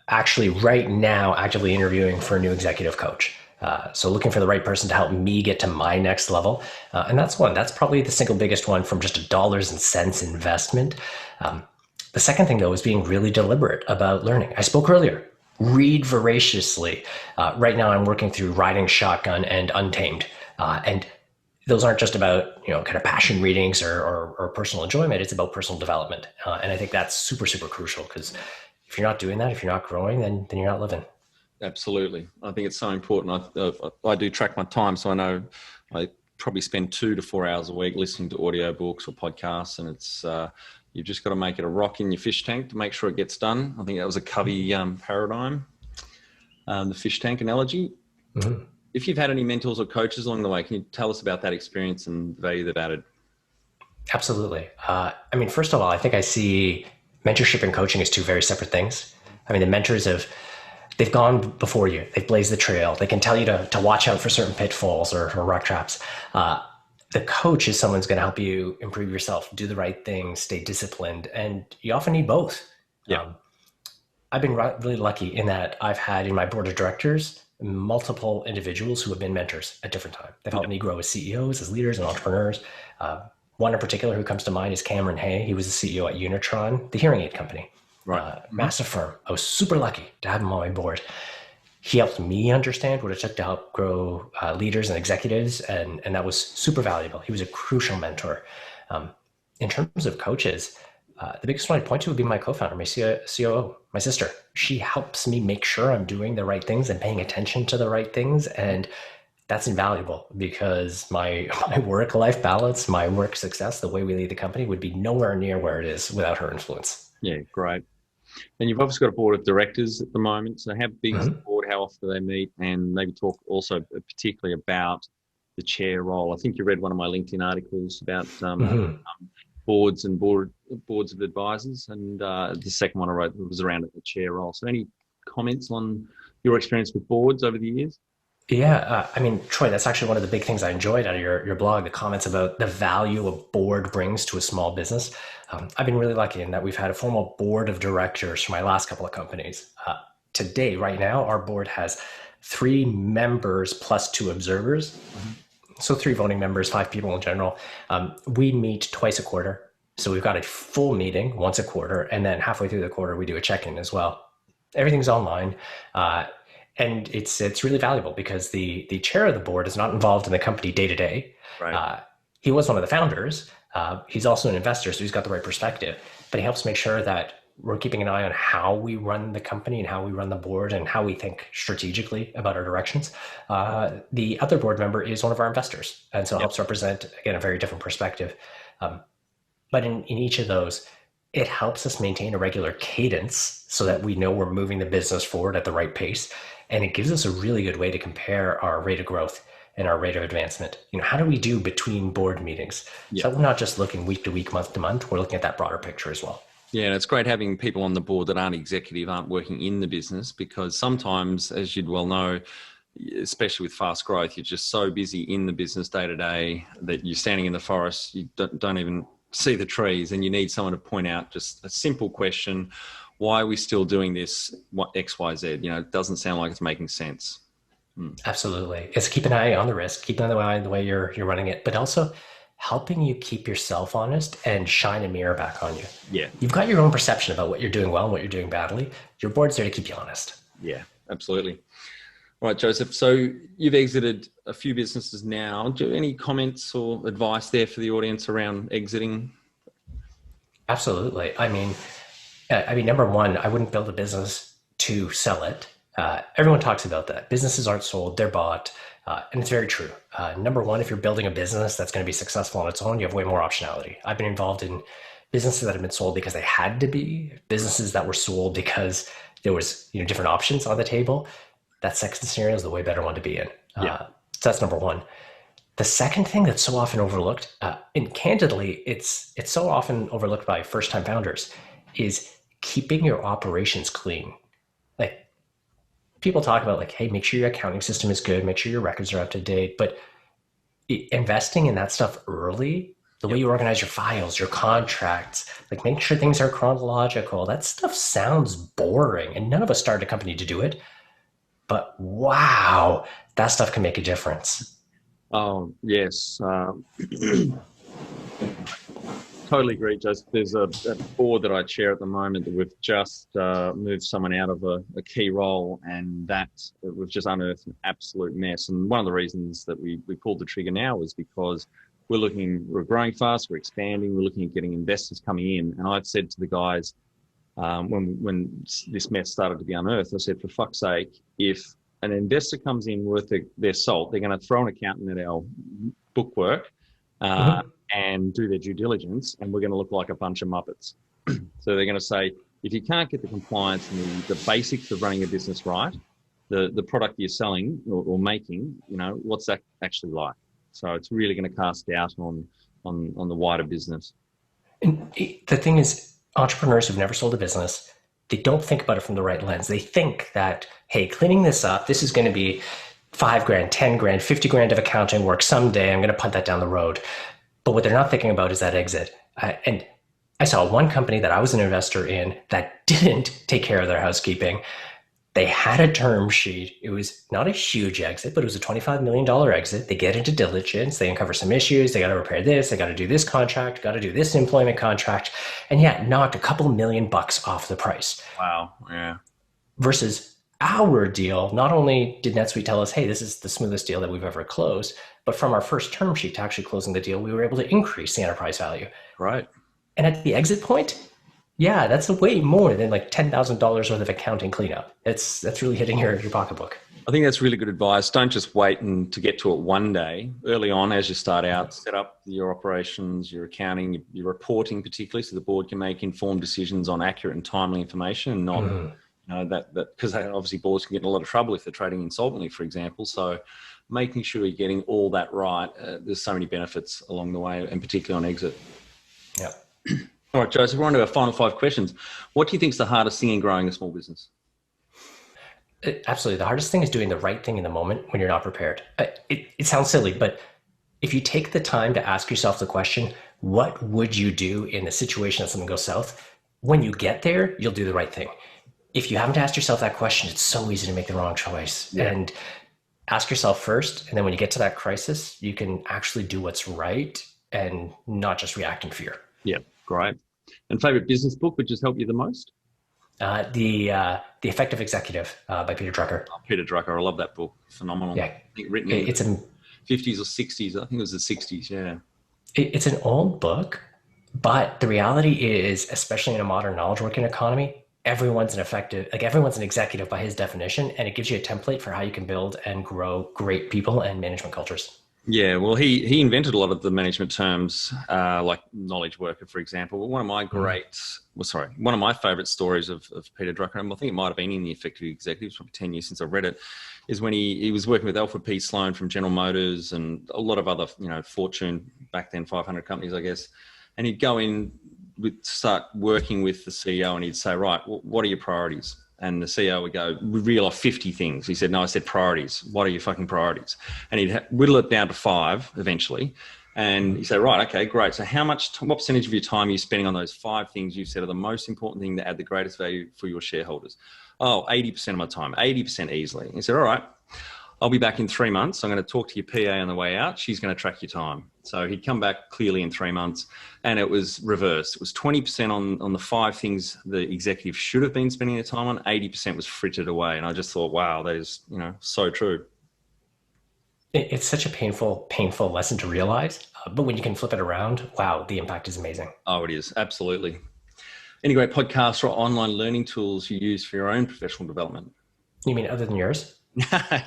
actually right now, actively interviewing for a new executive coach. So looking for the right person to help me get to my next level. And that's one. That's probably the single biggest one from just a dollars and cents investment. The second thing, though, is being really deliberate about learning. I spoke earlier. Read voraciously. Right now, I'm working through Riding Shotgun and Untamed. And those aren't just about, kind of passion readings or personal enjoyment. It's about personal development. And I think that's super, super crucial, because if you're not doing that, if you're not growing, then you're not living. Absolutely. I think it's so important. I do track my time, so I know I probably spend 2 to 4 hours a week listening to audiobooks or podcasts, and it's you've just got to make it a rock in your fish tank to make sure it gets done. I think that was a Covey paradigm, the fish tank analogy. Mm-hmm. If you've had any mentors or coaches along the way, can you tell us about that experience and the value they've added? Absolutely. I mean, first of all, I think I see mentorship and coaching as two very separate things. I mean, the mentors they've gone before you, they've blazed the trail, they can tell you to watch out for certain pitfalls or rock traps. The coach is someone's going to help you improve yourself, do the right thing, stay disciplined, and you often need both. Yeah. I've been really lucky in that I've had in my board of directors multiple individuals who have been mentors at different times. They've helped me grow as CEOs, as leaders, and entrepreneurs. One in particular who comes to mind is Cameron Hay. He was the CEO at Unitron, the hearing aid company. Right. Massive firm. I was super lucky to have him on my board. He helped me understand what it took to help grow leaders and executives, and that was super valuable. He was a crucial mentor. In terms of coaches, the biggest one I'd point to would be my co-founder, my COO, my sister. She helps me make sure I'm doing the right things and paying attention to the right things. And that's invaluable because my work-life balance, my work success, the way we lead the company would be nowhere near where it is without her influence. Yeah, great. And you've obviously got a board of directors at the moment. So how big is the board? How often do they meet? And maybe talk also particularly about the chair role. I think you read one of my LinkedIn articles about boards and boards of advisors. And the second one I wrote was around the chair role. So any comments on your experience with boards over the years? Yeah, I mean, Troy, that's actually one of the big things I enjoyed out of your blog, the comments about the value a board brings to a small business. I've been really lucky in that we've had a formal board of directors for my last couple of companies. Today, right now, our board has 3 members plus 2 observers. So 3 voting members, 5 people in general. We meet twice a quarter. So we've got a full meeting once a quarter, and then halfway through the quarter, we do a check-in as well. Everything's online. And it's really valuable because the chair of the board is not involved in the company day to day. Right. He was one of the founders. He's also an investor, so he's got the right perspective. But he helps make sure that we're keeping an eye on how we run the company and how we run the board and how we think strategically about our directions. The other board member is one of our investors, and so helps represent, again, a very different perspective. But in each of those, it helps us maintain a regular cadence so that we know we're moving the business forward at the right pace. And it gives us a really good way to compare our rate of growth and our rate of advancement. How do we do between board meetings? Yeah. So we're not just looking week to week, month to month, we're looking at that broader picture as well. Yeah, and it's great having people on the board that aren't executive, aren't working in the business, because sometimes, as you'd well know, especially with fast growth, you're just so busy in the business day to day that you're standing in the forest, you don't even see the trees, and you need someone to point out just a simple question: why are we still doing this? What X, Y, Z? It doesn't sound like it's making sense. Absolutely. It's keep an eye on the risk, keep an eye on the way you're running it, but also helping you keep yourself honest and shine a mirror back on you. Yeah. You've got your own perception about what you're doing well and what you're doing badly. Your board's there to keep you honest. Yeah, absolutely. All right, Joseph. So you've exited a few businesses now. Do you have any comments or advice there for the audience around exiting? Absolutely. I mean, number one, I wouldn't build a business to sell it. Everyone talks about that. Businesses aren't sold, they're bought. And it's very true. Number one, if you're building a business that's going to be successful on its own, you have way more optionality. I've been involved in businesses that have been sold because they had to be, businesses that were sold because there was different options on the table. That second scenario is the way better one to be in. So that's number one. The second thing that's so often overlooked, and candidly, it's so often overlooked by first-time founders, is keeping your operations clean. Like, people talk about hey, make sure your accounting system is good, make sure your records are up to date, but investing in that stuff early, the way you organize your files, your contracts, make sure things are chronological, that stuff sounds boring, and none of us started a company to do it. But wow, that stuff can make a difference. Oh, yes. Totally agree, Joseph. There's a board that I chair at the moment that we've just moved someone out of a key role, and that we've just unearthed an absolute mess. And one of the reasons that we pulled the trigger now was because we're growing fast, we're expanding, we're looking at getting investors coming in. And I've said to the guys, when this mess started to be unearthed, I said, for fuck's sake, if an investor comes in worth their salt, they're going to throw an accountant at our bookwork and do their due diligence, and we're going to look like a bunch of muppets. So they're going to say, if you can't get the compliance and the basics of running a business right, the product you're selling or making, what's that actually like? So it's really going to cast doubt on on the wider business. And the thing is, entrepreneurs who've never sold a business, they don't think about it from the right lens. They think that, hey, cleaning this up, this is going to be $5,000, $10,000, $50,000 of accounting work someday. I'm going to punt that down the road. But what they're not thinking about is that exit. And I saw one company that I was an investor in that didn't take care of their housekeeping. They had a term sheet. It was not a huge exit, but it was a $25 million exit. They get into diligence. They uncover some issues. They got to repair this. They got to do this contract, got to do this employment contract. And yeah, knocked a couple $1,000,000 off the price. Wow. Yeah. Versus our deal, not only did NetSuite tell us, hey, this is the smoothest deal that we've ever closed, but from our first term sheet to actually closing the deal, we were able to increase the enterprise value. Right. And at the exit point, yeah, that's way more than like $10,000 worth of accounting cleanup. That's really hitting your pocketbook. I think that's really good advice. Don't just wait to get to it one day. Early on, as you start out, set up your operations, your accounting, your reporting particularly, so the board can make informed decisions on accurate and timely information, and not that because obviously boards can get in a lot of trouble if they're trading insolvently, for example. So making sure you're getting all that right. There's so many benefits along the way, and particularly on exit. Yeah. All right, Joseph, we're on to our final 5 questions. What do you think is the hardest thing in growing a small business? Absolutely. The hardest thing is doing the right thing in the moment when you're not prepared. It sounds silly, but if you take the time to ask yourself the question, what would you do in the situation that something goes south? When you get there, you'll do the right thing. If you haven't asked yourself that question, it's so easy to make the wrong choice. Yeah. And ask yourself first. And then when you get to that crisis, you can actually do what's right and not just react in fear. Yeah, great. And favorite business book, which has helped you the most? The Effective Executive by Peter Drucker. Oh, Peter Drucker, I love that book. Phenomenal. Yeah, I think written in the 50s or 60s. I think it was the 60s. Yeah. It's an old book, but the reality is, especially in a modern knowledge working economy, everyone's an executive by his definition, and it gives you a template for how you can build and grow great people and management cultures. Yeah, well, he invented a lot of the management terms, like knowledge worker, for example. But one of my favorite stories of Peter Drucker, and I think it might have been in the Effective Executives, probably 10 years since I've read it, is when he was working with Alfred P. Sloan from General Motors and a lot of other, Fortune back then, 500 companies, I guess. And he'd go in, start working with the CEO, and he'd say, right, what are your priorities? And the CEO would go, we reel off 50 things. He said, no, I said priorities. What are your fucking priorities? And he'd whittle it down to 5 eventually. And he'd say, right, okay, great. So what percentage of your time are you spending on those 5 things you've said are the most important thing that add the greatest value for your shareholders? Oh, 80% of my time, 80% easily. He said, all right, I'll be back in 3 months. I'm going to talk to your PA on the way out. She's going to track your time. So he'd come back clearly in 3 months, and it was reversed. It was 20% on the 5 things the executive should have been spending their time on. 80% was frittered away. And I just thought, wow, that is, so true. It's such a painful lesson to realize. But when you can flip it around, wow, the impact is amazing. Oh, it is. Absolutely. Any great podcasts or online learning tools you use for your own professional development? You mean other than yours?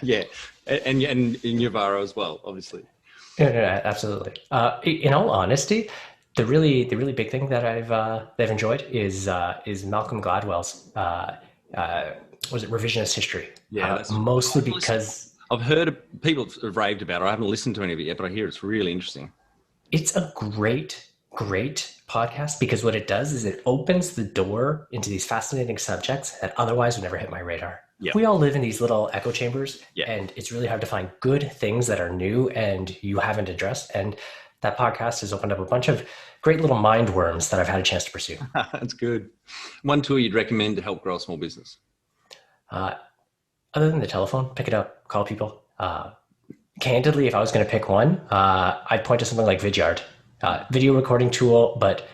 Yeah, and in Uvaro as well, obviously. Yeah, absolutely. In all honesty, the really big thing that I've enjoyed is Malcolm Gladwell's was it revisionist history? Yeah, that's mostly because I've heard people have raved about it. I haven't listened to any of it yet, but I hear it's really interesting. It's a great podcast because what it does is it opens the door into these fascinating subjects that otherwise would never hit my radar. Yep. We all live in these little echo chambers, and it's really hard to find good things that are new and you haven't addressed. And that podcast has opened up a bunch of great little mind worms that I've had a chance to pursue. That's good. One tool you'd recommend to help grow a small business? Other than the telephone, pick it up, call people. Candidly, if I was going to pick one, I'd point to something like Vidyard, video recording tool, but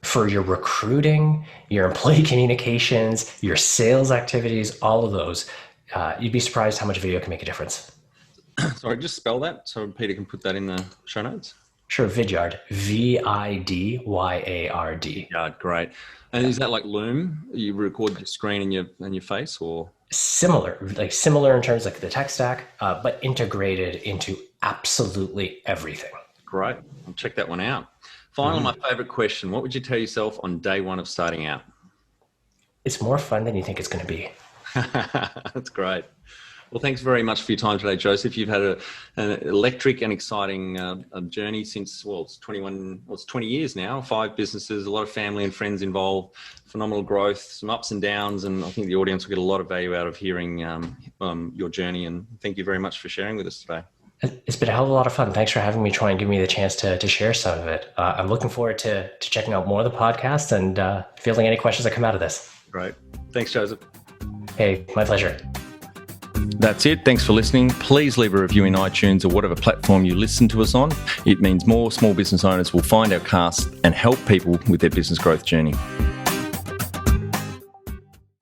for your recruiting, your employee communications, your sales activities, all of those, you'd be surprised how much video can make a difference. Sorry, just spell that so Peter can put that in the show notes. Sure, Vidyard, Vidyard. Vidyard, great. And is that like Loom? You record your screen and your face, or similar in terms of the tech stack, but integrated into absolutely everything. Great, I'll check that one out. Finally, my favorite question. What would you tell yourself on day 1 of starting out? It's more fun than you think it's going to be. That's great. Well, thanks very much for your time today, Joseph. You've had an electric and exciting journey since, it's 20 years now, 5 businesses, a lot of family and friends involved, phenomenal growth, some ups and downs, and I think the audience will get a lot of value out of hearing your journey. And thank you very much for sharing with us today. It's been a hell of a lot of fun. Thanks for having me, Troy, and giving me the chance to share some of it. I'm looking forward to checking out more of the podcast and fielding any questions that come out of this. Great. Thanks, Joseph. Hey, my pleasure. That's it. Thanks for listening. Please leave a review in iTunes or whatever platform you listen to us on. It means more small business owners will find our cast and help people with their business growth journey.